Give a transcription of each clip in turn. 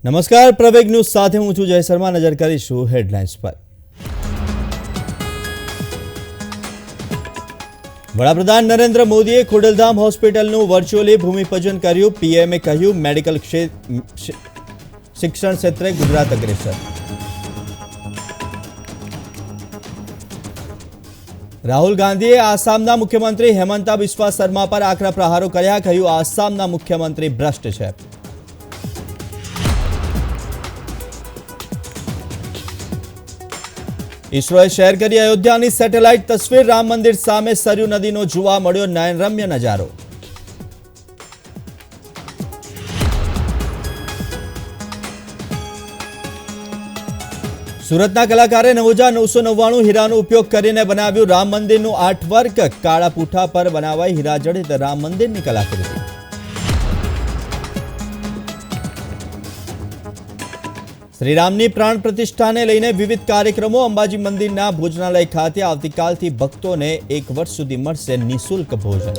નમસ્કાર, પ્રવેગ ન્યૂઝ સાથે હું છું જય શર્મા. નજર કરીશું હેડલાઇન્સ પર. વડાપ્રધાન નરેન્દ્ર મોદીએ ખોડલધામ હોસ્પિટલનું વર્ચ્યુઅલી ભૂમિપૂજન કર્યું. પીએમએ કહ્યું, મેડિકલ શિક્ષણ ક્ષેત્રે ગુજરાત અગ્રેસર. રાહુલ ગાંધીએ આસામના મુખ્યમંત્રી હેમંતા બિસ્વા શર્મા પર આકરા પ્રહારો કર્યા. કહ્યું, આસામના મુખ્યમંત્રી ભ્રષ્ટ છે. ઇસરોએ શેર કરી અયોધ્યાની સેટેલાઇટ તસવીર. રામ મંદિર સામે સરયુ નદીનો જોવા મળ્યો નયનરમ્ય નજારો. સુરતના કલાકારે 9999 હીરાનો ઉપયોગ કરીને બનાવ્યું રામ મંદિરનું આર્ટવર્ક. કાળા પૂઠા પર બનાવાઈ હીરા જડિત રામ મંદિરની કલાકૃતિ. શ્રીરામની પ્રાણ પ્રતિષ્ઠાને લઈને વિવિધ કાર્યક્રમો. અંબાજી મંદિરના ભોજનાલય ખાતે આવતીકાલથી ભક્તોને 1 વર્ષ સુધી મળશે નિઃશુલ્ક ભોજન.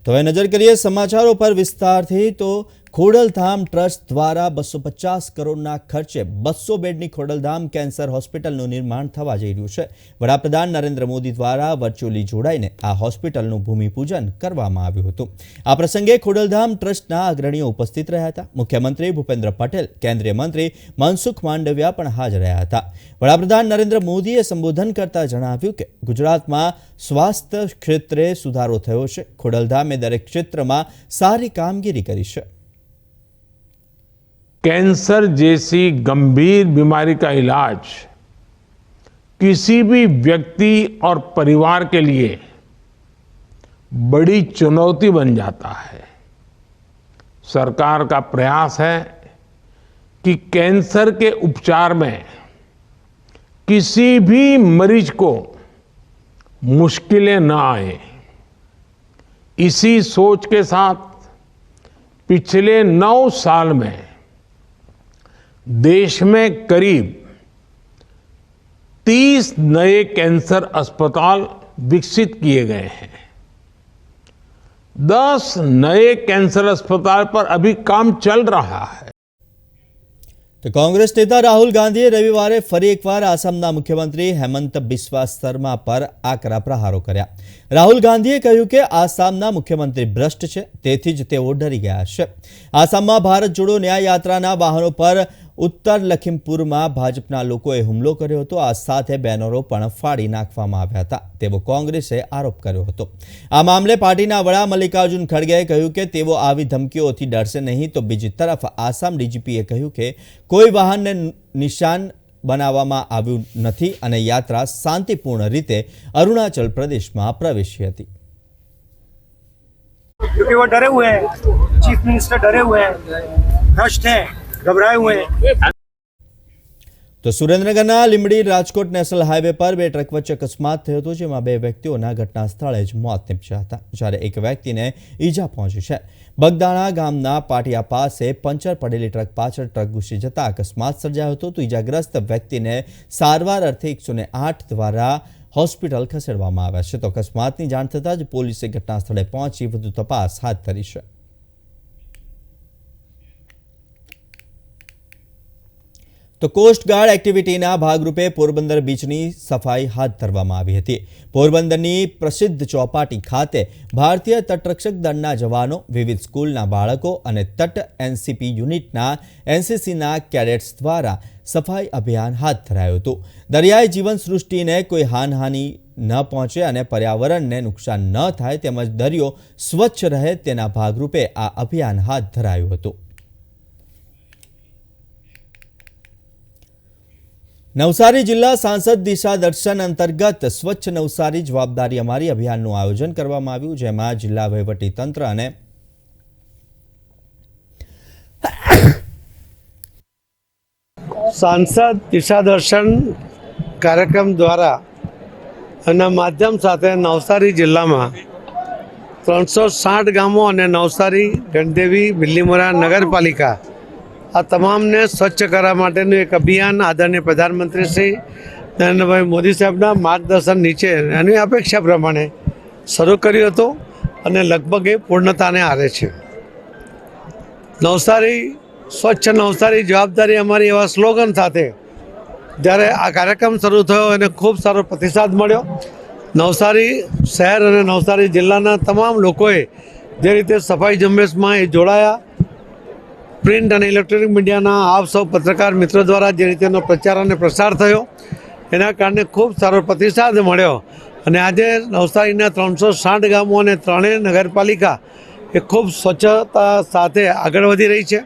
તો હવે નજર કરીએ સમાચારો પર વિસ્તારથી. તો ખોડલધામ ટ્રસ્ટ દ્વારા 250 કરોડના ખર્ચે 200 બેડની ખોડલધામ કેન્સર હોસ્પિટલનું નિર્માણ થવા જઈ રહ્યું છે. વડાપ્રધાન નરેન્દ્ર મોદી દ્વારા વર્ચ્યુઅલી જોડાઈને આ હોસ્પિટલનું ભૂમિપૂજન કરવામાં આવ્યું હતું. આ પ્રસંગે ખોડલધામ ટ્રસ્ટના અગ્રણીઓ ઉપસ્થિત રહ્યા હતા. મુખ્યમંત્રી ભૂપેન્દ્ર પટેલ, કેન્દ્રીય મંત્રી મનસુખ માંડવિયા પણ હાજર રહ્યા હતા. વડાપ્રધાન નરેન્દ્ર મોદીએ સંબોધન કરતા જણાવ્યું કે ગુજરાતમાં સ્વાસ્થ્ય ક્ષેત્રે સુધારો થયો છે. ખોડલધામે દરેક ક્ષેત્રમાં સારી કામગીરી કરી છે. कैंसर जैसी गंभीर बीमारी का इलाज किसी भी व्यक्ति और परिवार के लिए बड़ी चुनौती बन जाता है. सरकार का प्रयास है कि कैंसर के उपचार में किसी भी मरीज को मुश्किलें न आए. इसी सोच के साथ पिछले 9 साल में देश में करीब 30 नए कैंसर अस्पताल विकसित किए गए हैं. 10 नए कैंसर अस्पताल पर अभी काम चल रहा है. તો કોંગ્રેસ નેતા રાહુલ ગાંધીએ રવિવારે ફરી એકવાર આસામના મુખ્યમંત્રી હેમંત બિસ્વા શર્મા પર આકરા પ્રહારો કર્યા. રાહુલ ગાંધીએ કહ્યું કે આસામના મુખ્યમંત્રી ભ્રષ્ટ છે, તેથી જ તેઓ ડરી ગયા છે. આસામમાં ભારત જોડો ન્યાય યાત્રાના વાહનો પર ઉત્તર લખીમપુરમાં ભાજપના લોકોએ હુમલો કર્યો હતો. આ સાથે બેનરો પણ ફાડી નાખવામાં આવ્યા હતા તેવો કોંગ્રેસે આરોપ કર્યો હતો. આ મામલે પાર્ટીના વડા મલ્લિકાર્જુન ખડગેએ કહ્યું કે તેઓ આવી ધમકીઓથી ડરશે નહીં. તો બીજી તરફ આસામ ડીજીપીએ કહ્યું કે કોઈ વાહનને નિશાન બનાવવામાં આવ્યું નથી અને યાત્રા શાંતિપૂર્ણ રીતે અરુણાચલ પ્રદેશમાં પ્રવેશી હતી. क्योंकि वो डरे हुए हैं, चीफ मिनिस्टर डरे हुए हैं, भ्रष्ट हैं, घबराए हुए हैं. તો સુરેન્દ્રનગરના લીંબડી રાજકોટ નેશનલ હાઈવે પર 2 ટ્રક વચ્ચે અકસ્માત થયો હતો, જેમાં 2 વ્યક્તિઓના ઘટના સ્થળે જ મોત નીપજ્યા હતા, જ્યારે એક વ્યક્તિને ઈજા પહોંચી છે. બગદાણા ગામના પાટિયા પાસે પંચર પડેલી ટ્રક પાછળ ટ્રક ઘૂસી જતા અકસ્માત સર્જાયો હતો. તો ઈજાગ્રસ્ત વ્યક્તિને સારવાર અર્થે 108 દ્વારા હોસ્પિટલ ખસેડવામાં આવ્યા છે. તો અકસ્માતની જાણ થતાં જ પોલીસે ઘટના સ્થળે પહોંચી વધુ તપાસ હાથ ધરી છે. તો કોસ્ટગાર્ડ એક્ટિવિટીના ભાગરૂપે પોરબંદર બીચની સફાઈ હાથ ધરવામાં આવી હતી. પોરબંદરની પ્રસિદ્ધ ચોપાટી ખાતે ભારતીય તટરક્ષક દળના જવાનો, વિવિધ સ્કૂલના બાળકો અને તટ એનસીપી યુનિટના એનસીસીના કેડેટ્સ દ્વારા સફાઈ અભિયાન હાથ ધરાયું હતું. દરિયાઈ જીવન સૃષ્ટિને કોઈ હાનિ ન પહોંચે અને પર્યાવરણને નુકસાન ન થાય તેમજ દરિયો સ્વચ્છ રહે તેના ભાગરૂપે આ અભિયાન હાથ ધરાયું હતું. નવસારી જિલ્લા સાંસદ દિશા દર્શન અંતર્ગત સ્વચ્છ નવસારી જવાબદારી અમારી અભિયાનનું આયોજન કરવામાં આવ્યું, જેમાં જિલ્લા વહીવટી તંત્ર અને સાંસદ દિશા દર્શન કાર્યક્રમ દ્વારા અને માધ્યમ સાથે નવસારી જિલ્લામાં 360 ગામો અને નવસારી, ગણદેવી, બિલીમોરા નગરપાલિકા આ તમામને સ્વચ્છ કરવા માટેનું એક અભિયાન આદરણીય પ્રધાનમંત્રી શ્રી નરેન્દ્રભાઈ મોદી સાહેબના માર્ગદર્શન નીચે એની અપેક્ષા પ્રમાણે શરૂ કર્યું હતું અને લગભગ એ પૂર્ણતાને આરે છે. નવસારી સ્વચ્છ નવસારી જવાબદારી અમારી એવા સ્લોગન સાથે જ્યારે આ કાર્યક્રમ શરૂ થયો એને ખૂબ સારો પ્રતિસાદ મળ્યો. નવસારી શહેર અને નવસારી જિલ્લાના તમામ લોકોએ જે રીતે સફાઈ ઝુંબેશમાં એ જોડાયા, પ્રિન્ટ અને ઇલેક્ટ્રોનિક મીડિયાના આપ સૌ પત્રકાર મિત્રો દ્વારા જે રીતેનો પ્રચાર અને પ્રસાર થયો એના કારણે ખૂબ સારો પ્રતિસાદ મળ્યો અને આજે નવસારીના 360 ગામો અને 3 નગરપાલિકા એ ખૂબ સ્વચ્છતા સાથે આગળ વધી રહી છે.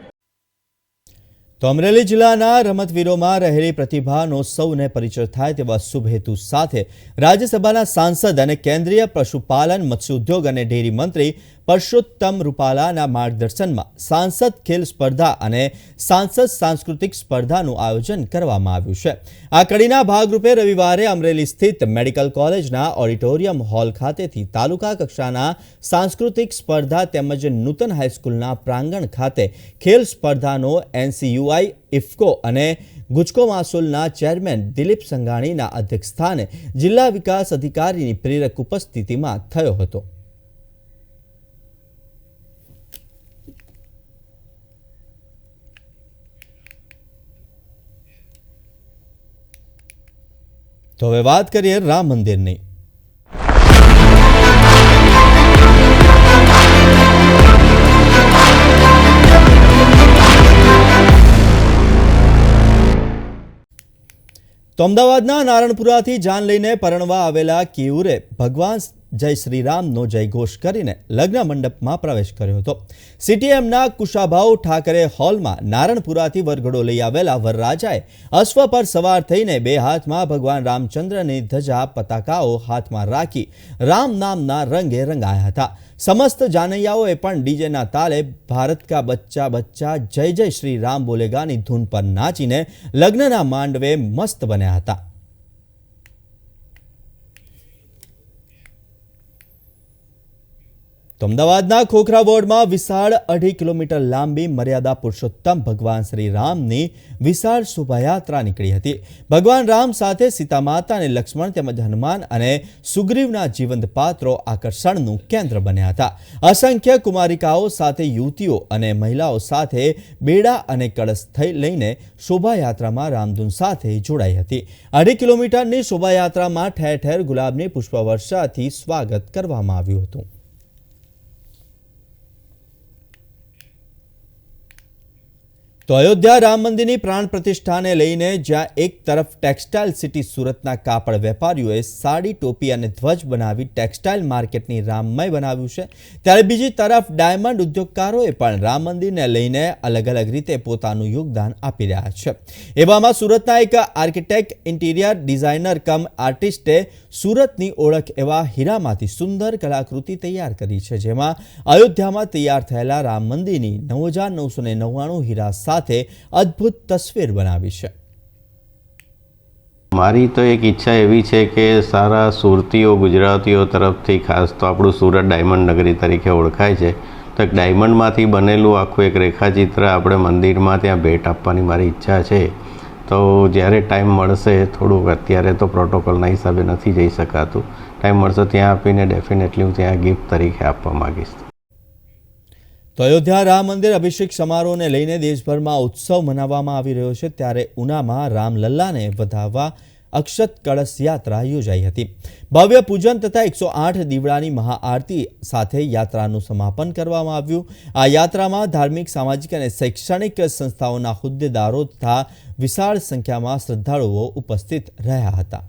તો અમરેલી જિલ્લાના રમતવીરોમાં રહેલી પ્રતિભાનો સૌને પરિચય થાય તેવા શુભ હેતુ સાથે રાજ્યસભાના સાંસદ અને કેન્દ્રીય પશુપાલન, મત્સ્યોદ્યોગ અને ડેરી મંત્રી પરસોત્તમ રૂપાલાના માર્ગદર્શનમાં સાંસદ ખેલ સ્પર્ધા અને સાંસદ સાંસ્કૃતિક સ્પર્ધાનું આયોજન કરવામાં આવ્યું છે. આ કડીના ભાગરૂપે રવિવારે અમરેલી સ્થિત મેડિકલ કોલેજના ઓડિટોરિયમ હોલ ખાતેથી તાલુકા કક્ષાના સાંસ્કૃતિક સ્પર્ધા તેમજ નૂતન હાઈસ્કૂલના પ્રાંગણ ખાતે ખેલ સ્પર્ધાનો NCUI, ઇફકો અને ગુજકો માસુલના ચેરમેન દિલીપ સંઘાણીના અધ્યક્ષસ્થાને જિલ્લા વિકાસ અધિકારીની પ્રેરક ઉપસ્થિતિમાં થયો હતો. તો હવે વાત કરીએ રામ મંદિરની. તો અમદાવાદના નારણપુરાથી જાન લઈને પરણવા આવેલા કેયુરે ભગવાન જય શ્રીરામનો જયઘોષ કરીને લગ્ન મંડપમાં પ્રવેશ કર્યો હતો. CTMના કુશાભાઉ ઠાકરે હોલમાં નારણપુરાથી વરઘોડો લઈ આવેલા વરરાજાએ અશ્વ પર સવાર થઈને બે હાથમાં ભગવાન રામચંદ્રની ધજા પતાકાઓ હાથમાં રાખી રામ નામના રંગે રંગાયા હતા. સમસ્ત જાનૈયાઓએ પણ ડીજેના તાલે ભારત કા બચ્ચા બચ્ચા જય જય શ્રી રામ બોલેગાની ધૂન પર નાચીને લગ્નના માંડવે મસ્ત બન્યા હતા. તો અમદાવાદના ખોખરા વોર્ડમાં વિશાળ 2.5 કિલોમીટર લાંબી મર્યાદા પુરુષોત્તમ ભગવાન શ્રી રામની વિશાળ શોભાયાત્રા નીકળી હતી. ભગવાન રામ સાથે સીતા માતા અને લક્ષ્મણ તેમજ હનુમાન અને સુગ્રીવના જીવંત પાત્રો આકર્ષણનું કેન્દ્ર બન્યા હતા. અસંખ્ય કુમારિકાઓ સાથે યુવતીઓ અને મહિલાઓ સાથે બેડા અને કળશ લઈને શોભાયાત્રામાં રામધૂન સાથે જોડાઈ હતી. 2.5 કિલોમીટરની શોભાયાત્રામાં ઠેર ઠેર ગુલાબની પુષ્પવર્ષાથી સ્વાગત કરવામાં આવ્યું હતું. તો અયોધ્યા રામ મંદિરની પ્રાણ પ્રતિષ્ઠાને લઈને જ્યાં એક તરફ ટેક્સટાઇલ સિટી સુરતના કાપડ વેપારીઓએ સાડી, ટોપી અને ધ્વજ બનાવી ટેક્સટાઇલ માર્કેટની રામમય બનાવ્યું છે, ત્યારે બીજી તરફ ડાયમંડ ઉદ્યોગકારોએ પણ રામ મંદિરને લઈને અલગ અલગ રીતે પોતાનું યોગદાન આપી રહ્યા છે. એવામાં સુરતના એક આર્કિટેક્ટ, ઇન્ટિરિયર ડિઝાઇનર કમ આર્ટિસ્ટે સુરતની ઓળખ એવા હીરામાંથી સુંદર કલાકૃતિ તૈયાર કરી છે, જેમાં અયોધ્યામાં તૈયાર થયેલા રામ મંદિરની 9,999 હીરા સાથે અદ્ભુત તસવીર બનાવી છે. મારી તો એક ઈચ્છા એવી છે કે સારા સુરતીઓ, ગુજરાતીઓ તરફથી ખાસ તો આપણું સુરત ડાયમંડ નગરી તરીકે ઓળખાય છે, તો એક ડાયમંડમાંથી બનેલું આખું એક રેખાચિત્ર આપણે મંદિરમાં ત્યાં ભેટ આપવાની મારી ઈચ્છા છે. તો જ્યારે ટાઈમ મળશે, થોડુંક અત્યારે તો પ્રોટોકોલના હિસાબે નથી જઈ શકાતું, ટાઈમ મળશે ત્યાં આપીને ડેફિનેટલી હું ત્યાં ગિફ્ટ તરીકે આપવા માગીશ. તો અયોધ્યા રામ મંદિર અભિષેક સમારોહને લઈને દેશભરમાં ઉત્સવ મનાવવામાં આવી રહ્યો છે, ત્યારે ઉનામાં રામલલ્લાને વધાવવા અક્ષત કળશ યાત્રા યોજાઈ હતી. ભવ્ય પૂજન તથા 108 દીવડાની મહાઆરતી સાથે યાત્રાનું સમાપન કરવામાં આવ્યું. આ યાત્રામાં ધાર્મિક, સામાજિક અને શૈક્ષણિક સંસ્થાઓના હોદ્દેદારો તથા વિશાળ સંખ્યામાં શ્રદ્ધાળુઓ ઉપસ્થિત રહ્યા હતા.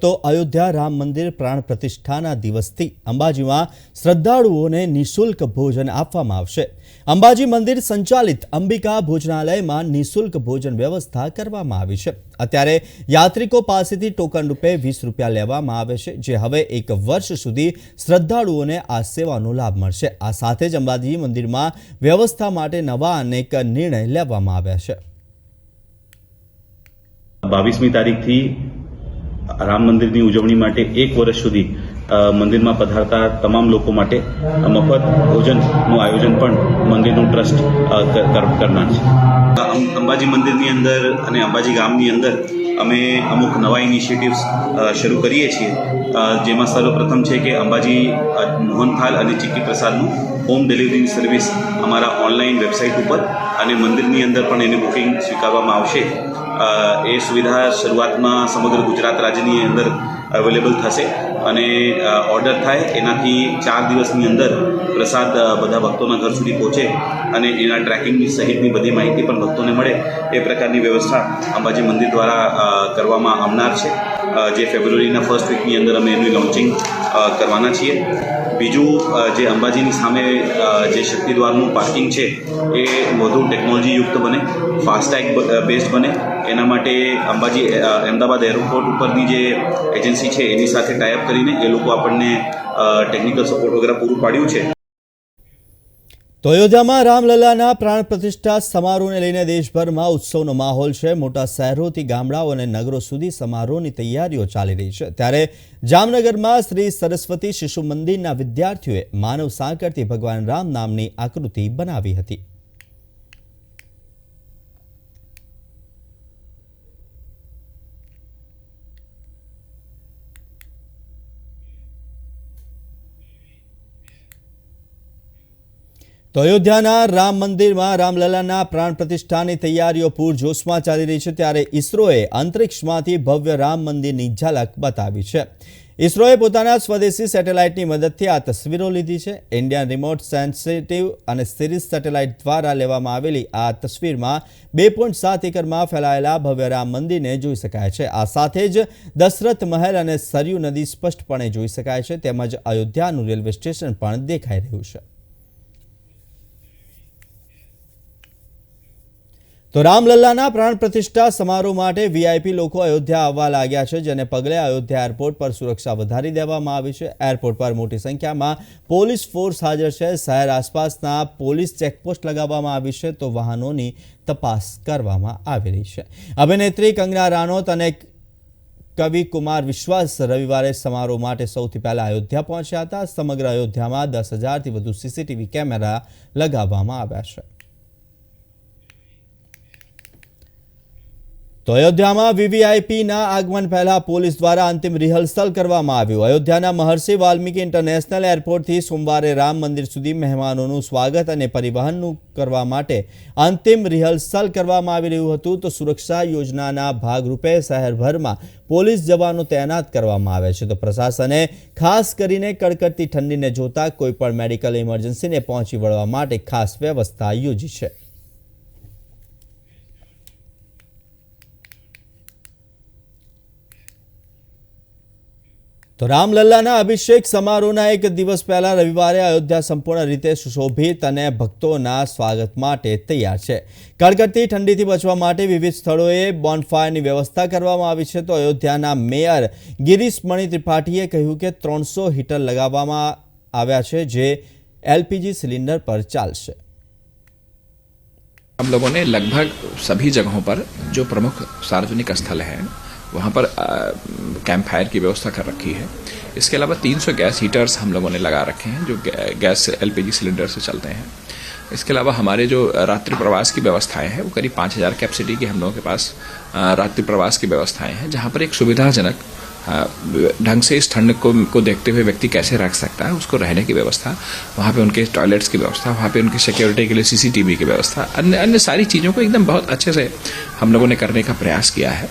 તો અયોધ્યા રામ મંદિર પ્રાણ પ્રતિષ્ઠાના દિવસથી અંબાજીમાં શ્રદ્ધાળુઓને નિઃશુલ્ક ભોજન આપવામાં આવશે. અંબાજી મંદિર સંચાલિત અંબિકા ભોજનાલયમાં નિઃશુલ્ક ભોજન વ્યવસ્થા કરવામાં આવી છે. અત્યારે યાત્રિકો પાસેથી ટોકન રૂપે 20 રૂપિયા લેવામાં આવે છે, જે હવે 1 વર્ષ સુધી શ્રદ્ધાળુઓને આ સેવાનો લાભ મળશે. આ સાથે જ અંબાજી મંદિરમાં વ્યવસ્થા માટે નવા અનેક નિર્ણય લેવામાં આવ્યા છે. 22મી તારીખથી રામ મંદિરની ઉજવણી માટે 1 વર્ષ સુધી મંદિરમાં પધારતા તમામ લોકો માટે મફત ભોજનનું આયોજન પણ મંદિરનું ટ્રસ્ટ કરનાર છે. અંબાજી મંદિરની અંદર અને અંબાજી ગામની અંદર અમે અમુક નવા ઇનિશિયેટિવ્સ શરૂ કરીએ છીએ, જેમાં સર્વપ્રથમ છે કે અંબાજી મોહનથાલ અને ચીક્કી પ્રસાદનું હોમ ડિલિવરીની સર્વિસ અમારા ઓનલાઈન વેબસાઇટ ઉપર અને મંદિરની અંદર પણ એની બુકિંગ સ્વીકારવામાં આવશે. એ સુવિધા શરૂઆતમાં સમગ્ર ગુજરાત રાજ્યની અંદર અવેલેબલ થશે અને ઓર્ડર થાય એનાથી 4 દિવસની અંદર પ્રસાદ બધા ભક્તોના ઘર સુધી પહોંચે અને એના ટ્રેકિંગની સહિતની બધી માહિતી પણ ભક્તોને મળે એ પ્રકારની વ્યવસ્થા અંબાજી મંદિર દ્વારા કરવામાં આવનાર છે, જે ફેબ્રુઆરીના ફર્સ્ટ વીકની અંદર અમે એનું લોન્ચિંગ કરવાના છીએ. બીજું, જે અંબાજીની સામે જે શક્તિદ્વારનું પાર્કિંગ છે એ વધુ ટેકનોલોજીયુક્ત બને, ફાસ્ટેગ બેઝડ બને, એના માટે અંબાજી અમદાવાદ એરપોર્ટ ઉપરની જે એજન્સી છે એની સાથે ટાઈઅપ કરીને એ લોકો આપણને ટેકનિકલ સપોર્ટ વગેરે પૂરું પાડ્યું છે. તો અયોધ્યામાં રામલલ્લાના પ્રાણ પ્રતિષ્ઠા સમારોહને લઈને દેશભરમાં ઉત્સવનો માહોલ છે. મોટા શહેરોથી ગામડાઓ અને નગરો સુધી સમારોહની તૈયારીઓ ચાલી રહી છે. ત્યારે જામનગરમાં શ્રી સરસ્વતી શિશુ મંદિરના વિદ્યાર્થીઓએ માનવ સાંકળથી ભગવાન રામ નામની આકૃતિ બનાવી હતી. તો અયોધ્યાના રામ મંદિરમાં રામલલ્લાના પ્રાણ પ્રતિષ્ઠાની તૈયારીઓ પૂરજોશમાં ચાલી રહી છે. ત્યારે ઇસરોએ અંતરિક્ષમાંથી ભવ્ય રામ મંદિરની ઝલક બતાવી છે. ઇસરોએ પોતાના સ્વદેશી સેટેલાઇટની મદદથી આ તસવીરો લીધી છે. ઇન્ડિયન રિમોટ સેન્સિટિવ અને સિરીઝ સેટેલાઇટ દ્વારા લેવામાં આવેલી આ તસવીરમાં 2.7 એકરમાં ફેલાયેલા ભવ્ય રામ મંદિરને જોઈ શકાય છે. આ સાથે જ દશરથ મહેલ અને સરયુ નદી સ્પષ્ટપણે જોઈ શકાય છે. તેમજ અયોધ્યાનું રેલવે સ્ટેશન પણ દેખાઈ રહ્યું છે. તો રામલલ્લાના પ્રાણ પ્રતિષ્ઠા સમારોહ માટે વીઆઈપી લોકો અયોધ્યા આવવા લાગ્યા છે, જેને પગલે અયોધ્યા એરપોર્ટ પર સુરક્ષા વધારી દેવામાં આવી છે. એરપોર્ટ પર મોટી સંખ્યામાં પોલીસ ફોર્સ હાજર છે. શહેર આસપાસના પોલીસ ચેકપોસ્ટ લગાવવામાં આવી છે, તો વાહનોની તપાસ કરવામાં આવી રહી છે. અભિનેત્રી કંગના રાનોત અને કવિ કુમાર વિશ્વાસ રવિવારે સમારોહ માટે સૌથી પહેલા અયોધ્યા પહોંચ્યા હતા. સમગ્ર અયોધ્યામાં 10,000થી વધુ સીસીટીવી કેમેરા લગાવવામાં આવ્યા છે. તો અયોધ્યામાં વીવીઆઈપીના આગમન પહેલા પોલીસ દ્વારા અંતિમ રિહર્સલ કરવામાં આવ્યું. અયોધ્યાના મહર્ષિ વાલ્મીકી ઇન્ટરનેશનલ એરપોર્ટથી સોમવારે રામ મંદિર સુધી મહેમાનોનું સ્વાગત અને પરિવહનનું કરવા માટે અંતિમ રિહર્સલ કરવામાં આવી રહ્યું હતું. તો સુરક્ષા યોજનાના ભાગરૂપે શહેરભરમાં પોલીસ જવાનો તૈનાત કરવામાં આવે છે. તો પ્રશાસને ખાસ કરીને કડકડતી ઠંડીને જોતા કોઈપણ મેડિકલ ઇમરજન્સીને પહોંચી વળવા માટે ખાસ વ્યવસ્થા યોજી છે. તો રામલલ્લાના અભિષેક સમારોહના એક દિવસ પહેલા રવિવારે અયોધ્યા સંપૂર્ણ રીતે સુશોભિત અને ભક્તોના સ્વાગત માટે તૈયાર છે. કડકડતી ઠંડીથી બચવા માટે વિવિધ સ્થળોએ બોનફાયરની વ્યવસ્થા કરવામાં આવી છે. તો અયોધ્યાના મેયર ગિરીશ મણિ ત્રિપાઠીએ કહ્યું કે 300 હીટર લગાવવામાં આવ્યા છે, જે એલપીજી સિલિન્ડર પર ચાલશે. हम लोगों ने लगभग सभी जगहों पर जो प्रमुख सार्वजनिक स्थल हैं वहाँ पर कैंप फायर की व्यवस्था कर रखी है. इसके अलावा 300 गैस हीटर्स हम लोगों ने लगा रखे हैं जो गैस एलपीजी सिलेंडर से चलते हैं. इसके अलावा हमारे जो रात्रि प्रवास की व्यवस्थाएं हैं वो करीब 5,000 कैपेसिटी की हम लोगों के पास रात्रि प्रवास की व्यवस्थाएं हैं, जहाँ पर एक सुविधाजनक ढंग से इस ठंड को देखते हुए व्यक्ति कैसे रख सकता है उसको रहने की व्यवस्था, वहाँ पे उनके टॉयलेट्स की व्यवस्था, वहाँ पे उनकी सिक्योरिटी के लिए सीसीटीवी की व्यवस्था, अन्य सारी चीज़ों को एकदम बहुत अच्छे से हम लोगों ने करने का प्रयास किया है.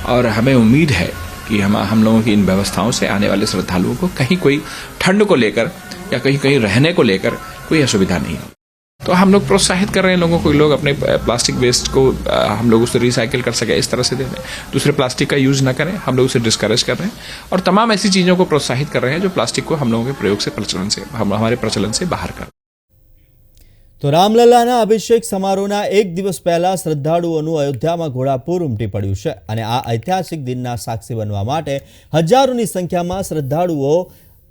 और हमें उम्मीद है कि हम लोगों की इन व्यवस्थाओं से आने वाले श्रद्धालुओं को कहीं कोई ठंड को लेकर या कहीं रहने को लेकर कोई असुविधा नहीं हो. तो हम लोग प्रोत्साहित कर रहे हैं लोगों को, लोग अपने प्लास्टिक वेस्ट को हम लोग उसे रिसाइकिल कर सके इस तरह से दे दें, दूसरे प्लास्टिक का यूज न करें, हम लोग उसे डिस्करेज कर रहे हैं और तमाम ऐसी चीज़ों को प्रोत्साहित कर रहे हैं जो प्लास्टिक को हम लोगों के प्रयोग से हमारे प्रचलन से बाहर कर. તો રામલલ્લાના અભિષેક સમારોહના એક દિવસ પહેલા શ્રદ્ધાળુઓનું અયોધ્યામાં ઘોડાપૂર ઉમટી પડ્યું છે અને આ ઐતિહાસિક દિનના સાક્ષી બનવા માટે હજારોની સંખ્યામાં શ્રદ્ધાળુઓ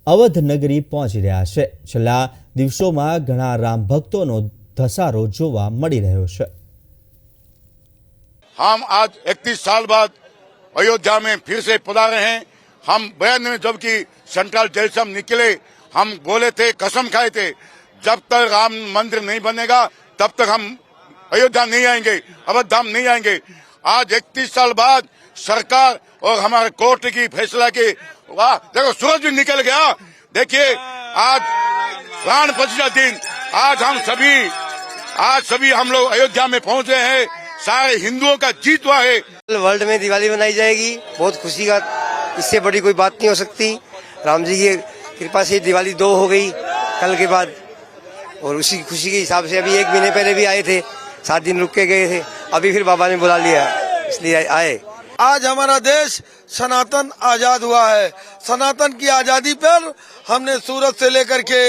અવધ નગરી પહોંચી રહ્યા છે. છેલ્લા દિવસોમાં ઘણા રામ ભક્તોનો ધસારો જોવા મળી રહ્યો છે. हम आज 31 साल बाद अयोध्या में फिर से पधारे हैं. हम बयान में जबकि सेंट्रल जेल से हम निकले, हम बोले थे, कसम खाए थे, जब तक राम मंदिर नहीं बनेगा तब तक हम अयोध्या नहीं आएंगे, अवधाम नहीं आएंगे। आज 31 साल बाद सरकार और हमारे कोर्ट की फैसला के वाह, देखो सूरज भी निकल गया। देखिए आज प्राण प्रतिष्ठा दिन, आज सभी हम लोग अयोध्या में पहुंचे हैं। सारे हिंदुओं का जीत हुआ है। वर्ल्ड में दिवाली मनाई जाएगी, बहुत खुशी का, इससे बड़ी कोई बात नहीं हो सकती। राम जी की कृपा से दिवाली 2 हो गई कल के बाद, और उसी खुशी के हिसाब से अभी 1 महीने पहले भी आए थे, 7 दिन रुक के गए थे, अभी फिर बाबा ने बुला लिया इसलिए आए। आज हमारा देश सनातन आजाद हुआ है। सनातन की आजादी पर हमने सूरत से लेकर के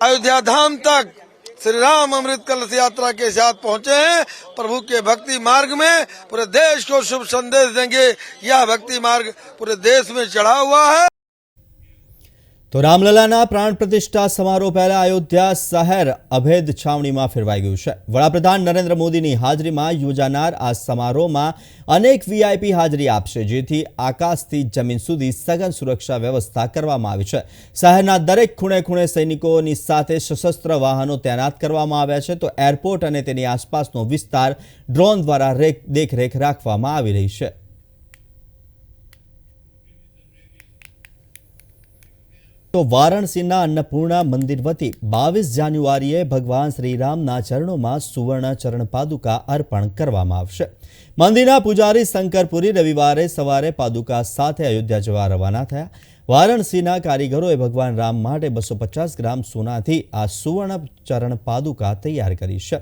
अयोध्या धाम तक श्री राम अमृत कलश यात्रा के साथ पहुंचे हैं। प्रभु के भक्ति मार्ग में पूरे देश को शुभ संदेश देंगे। यह भक्ति मार्ग पूरे देश में चढ़ा हुआ है। તો રામલલાના પ્રાણ પ્રતિષ્ઠા સમારોહ પહેલા અયોધ્યા શહેર અભેદ છાવણીમાં ફેરવાઈ ગયું છે। વડાપ્રધાન નરેન્દ્ર મોદીની હાજરીમાં યોજાનાર આ સમારોહમાં અનેક વીઆઈપી હાજરી આપશે, જેથી આકાશથી જમીન સુધી સઘન સુરક્ષા વ્યવસ્થા કરવામાં આવી છે। શહેરના દરેક ખૂણે ખૂણે સૈનિકોની સાથે સશસ્ત્ર વાહનો તૈનાત કરવામાં આવ્યા છે, તો એરપોર્ટ અને તેની આસપાસનો વિસ્તાર ડ્રોન દ્વારા દેખરેખ રાખવામાં આવી રહી છે। તો વારાણસીના અન્નપૂર્ણા મંદિર વતી 22 જાન્યુઆરીએ ભગવાન શ્રીરામના ચરણોમાં સુવર્ણ ચરણ પાદુકા અર્પણ કરવામાં આવશે। મંદિરના પૂજારી શંકરપુરી રવિવારે સવારે પાદુકા સાથે અયોધ્યા જવા રવાના થયા। વારાણસીના કારીગરોએ ભગવાન રામ માટે 250 ગ્રામ સોનાથી આ સુવર્ણ ચરણ પાદુકા તૈયાર કરી છે।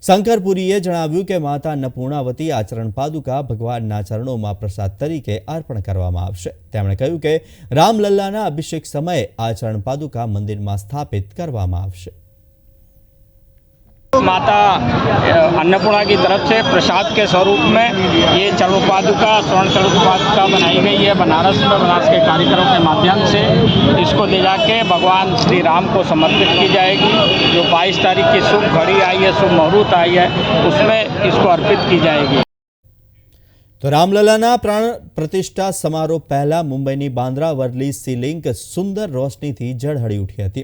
શંકરપુરીએ જણાવ્યું કે માતા અન્નપૂર્ણા વતી આ ચરણ પાદુકા ભગવાનના ચરણોમાં પ્રસાદ તરીકે અર્પણ કરવામાં આવશે। તેમણે કહ્યું કે રામલલ્લાના અભિષેક સમયે આ ચરણ પાદુકા મંદિરમાં સ્થાપિત કરવામાં આવશે। माता अन्नपूर्णा की तरफ से प्रसाद के स्वरूप में ये चरण पादुका, स्वर्ण चरण पादुका बनाई गई है। बनारस में बनारस के कारीगरों के माध्यम से इसको ले जाके भगवान श्री राम को समर्पित की जाएगी। जो 22 तारीख की शुभ घड़ी आई है, शुभ मुहूर्त आई है, उसमें इसको अर्पित की जाएगी। તો રામલલાના પ્રાણ પ્રતિષ્ઠા સમારોહ પહેલા મુંબઈની બાંદ્રા વર્લી સી લિંક સુંદર રોશનીથી ઝળહળી ઉઠી હતી।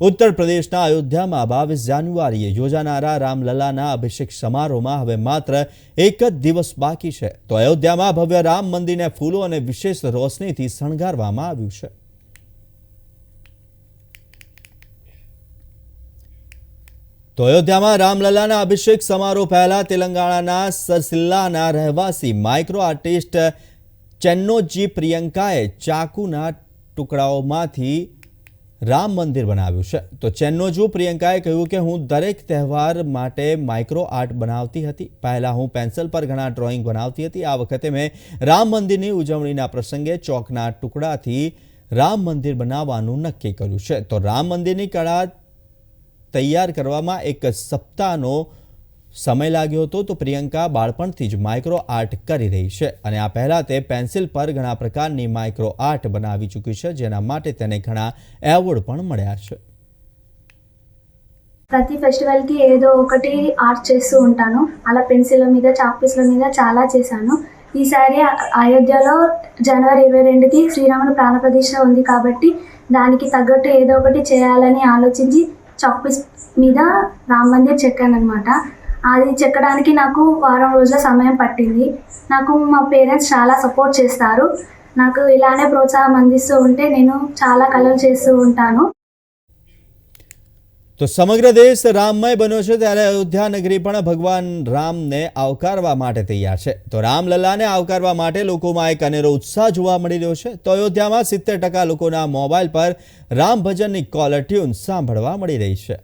ઉત્તર પ્રદેશના અયોધ્યામાં 22 જાન્યુઆરીએ યોજાનારા રામલલાના અભિષેક સમારોહમાં હવે માત્ર એક જ દિવસ બાકી છે, તો અયોધ્યામાં ભવ્ય રામ મંદિરને ફૂલો અને વિશેષ રોશનીથી શણગારવામાં આવ્યું છે। તો અયોધ્યામાં રામલલાના અભિષેક સમારોહ પહેલા તેલંગાણાના સરસિલ્લાના રહેવાસી માઇક્રો આર્ટિસ્ટ ચેન્નોજી પ્રિયંકાએ ચાકુના ટુકડાઓમાંથી રામ મંદિર બનાવ્યું છે। તો ચેન્નોજુ પ્રિયંકાએ કહ્યું કે હું દરેક તહેવાર માટે માઇક્રો આર્ટ બનાવતી હતી। પહેલા હું પેન્સિલ પર ઘણા ડ્રોઈંગ બનાવતી હતી। આ વખતે મેં રામ મંદિરની ઉજવણીના પ્રસંગે ચોકના ટુકડાથી રામ મંદિર બનાવવાનું નક્કી કર્યું છે। તો રામ મંદિરની કળા તૈયાર કરવામાં 1 સપ્તાહનો સમય લાગ્યો હતો। તો પ્રિયંકા બાળપણથી જ માઇક્રો આર્ટ કરી રહી છે અને આ પહેલા તે પેન્સિલ પર ઘણા પ્રકારની માઇક્રો આર્ટ બનાવી ચૂકી છે, જેના માટે તેને ઘણા એવોર્ડ પણ મળ્યા છે। ప్రతి ఫెస్టివల్కి ఏదో ఒకటి ఆర్ట్ చేస్తూ ఉంటాను। అలా పెన్సిల్ మీద, చాక్ పీస్ల మీద చాలా చేశాను। ఈసారి అయోధ్యలో జనవరి 22కి శ్రీరాముని ప్రాణప్రతిష్ఠ ఉంది కాబట్టి దానికి తగ్గట్టు ఏదో ఒకటి చేయాలని ఆలోచించి చాక్ పీస్ మీద రామ్ మందిర్ చెక్కాను అనమాట। అది చెక్కడానికి నాకు వారం రోజుల సమయం పట్టింది। నాకు మా పేరెంట్స్ చాలా సపోర్ట్ చేస్తారు। నాకు ఇలానే ప్రోత్సాహం అందిస్తూ ఉంటే నేను చాలా కళలు చేస్తూ ఉంటాను। તો સમગ્ર દેશ રામમય બન્યો છે, ત્યારે અયોધ્યા નગરી પણ ભગવાન રામને આવકારવા માટે તૈયાર છે। તો રામલલ્લાને આવકારવા માટે લોકોમાં એક અનેરો ઉત્સાહ જોવા મળી રહ્યો છે। તો અયોધ્યામાં 70% લોકોના મોબાઈલ પર રામ ભજનની કોલર ટ્યુન સાંભળવા મળી રહી છે।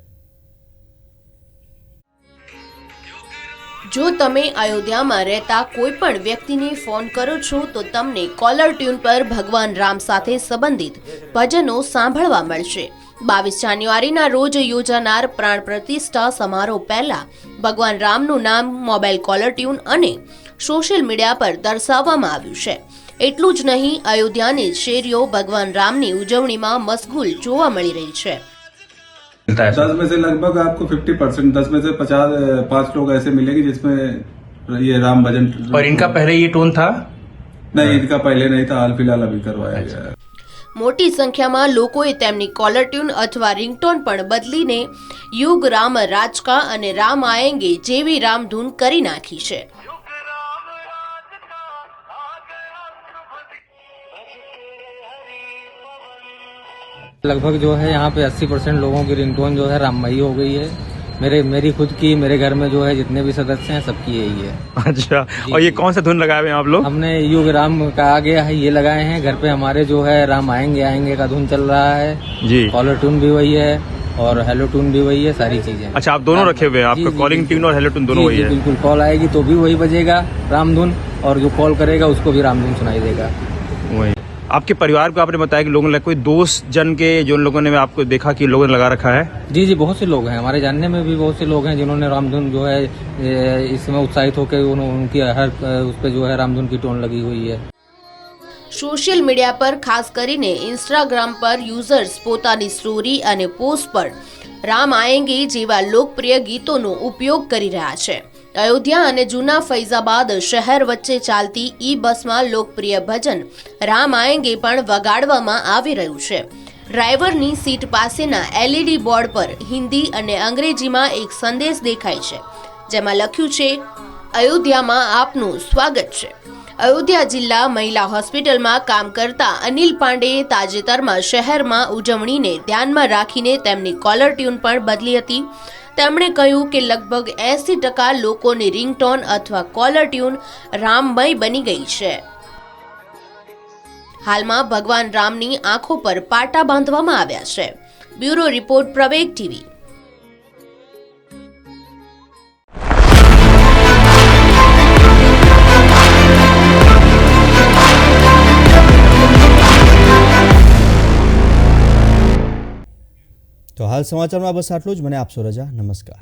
જો તમે અયોધ્યામાં રહેતા કોઈ પણ વ્યક્તિને ફોન કરો છો તો તમને કોલર ટ્યુન પર ભગવાન રામ સાથે સંબંધિત ભજનો સાંભળવા મળશે। 22 જાન્યુઆરીના રોજ યોજાનાર પ્રાણ પ્રતિષ્ઠા સમારોહ પહેલા ભગવાન રામનું નામ મોબાઈલ કોલર ટ્યુન અને સોશિયલ મીડિયા પર દર્શાવવામાં આવ્યું છે। એટલું જ નહીં, અયોધ્યાની શેરીઓ ભગવાન રામની ઉજવણીમાં મશગુલ જોવા મળી રહી છે। 10 में से लगभग आपको 50%, 10 में से 5 लोग ऐसे मिलेंगे जिसमें ये राम भजन। और इनका पहले ये टोन था? नहीं, ईद का पहले नहीं था, हाल फिलहाल अभी करवाया गया है। મોટી સંખ્યામાં લોકોએ તેમની કોલર ટ્યુન અથવા રિંગટોન પણ બદલીને યુગ રામ રાજકા અને રામ આયેંગે જેવી રામધૂન કરી નાખી છે. लगभग जो है यहाँ पे 80% लोगों की रिंगटोन जो है राममयी हो गई है. मेरी खुद की, मेरे घर में जो है जितने भी सदस्य हैं सबकी यही है. अच्छा, और ये कौन सा धुन लगाए हुए हैं आप लोग? हमने युग राम का आ गया है ये लगाए हैं. घर पे हमारे जो है राम आएंगे आएंगे का धुन चल रहा है जी. कॉलर ट्यून भी वही है और हेलो ट्यून भी वही है, सारी चीजें. अच्छा, आप दोनों रखे हुए हैं? आपका कॉलिंग ट्यून और हेलो ट्यून दोनों वही है? बिल्कुल. कॉल आएगी तो भी वही बजेगा रामधुन, और जो कॉल करेगा उसको भी रामधुन सुनाई देगा. वही. आपके परिवार को आपने बताया कि लोगों ने, कोई दोस्त जन के जो लोगों ने आपको देखा कि लोगों ने लगा रखा है? जी, बहुत से लोग हैं, हमारे जानने में भी बहुत से लोग हैं जिन्होंने रामधुन जो है इसमें उत्साहित होकर उनकी हर उस पर जो है रामधुन की टोन लगी हुई है. સોશિયલ મીડિયા પર ખાસ કરીને ઇન્સ્ટાગ્રામ પર યુઝર્સ પોતાની સ્ટોરી અને પોસ્ટ પર રામ આયેંગે જેવા લોકપ્રિય ગીતોનો ઉપયોગ કરી રહ્યા છે. અયોધ્યા અને જૂના ફૈઝાબાદ શહેર વચ્ચે ચાલતી ઈ બસમાં લોકપ્રિય ભજન રામ આયેંગે પણ વગાડવામાં આવી રહ્યું છે. ડ્રાઈવરની સીટ પાસેના એલઈડી બોર્ડ પર હિન્દી અને અંગ્રેજીમાં એક સંદેશ દેખાય છે, જેમાં લખ્યું છે, અયોધ્યામાં આપનું સ્વાગત છે. અયોધ્યા જિલ્લા મહિલા હોસ્પિટલમાં કામ કરતા અનિલ પાંડેએ તાજેતરમાં શહેરમાં ઉજવણીને ધ્યાનમાં રાખીને તેમની કોલર ટ્યુન પણ બદલી હતી. તેમણે કહ્યું કે લગભગ 80% લોકોની રિંગટોન અથવા કોલર ટ્યુન રામમય બની ગઈ છે. હાલમાં ભગવાન રામની આંખો પર પાટા બાંધવામાં આવ્યા છે. બ્યુરો રિપોર્ટ, પ્રવેગ ટીવી. તો હાલ સમાચારમાં બસ આટલું જ. મને આપશો રજા. નમસ્કાર.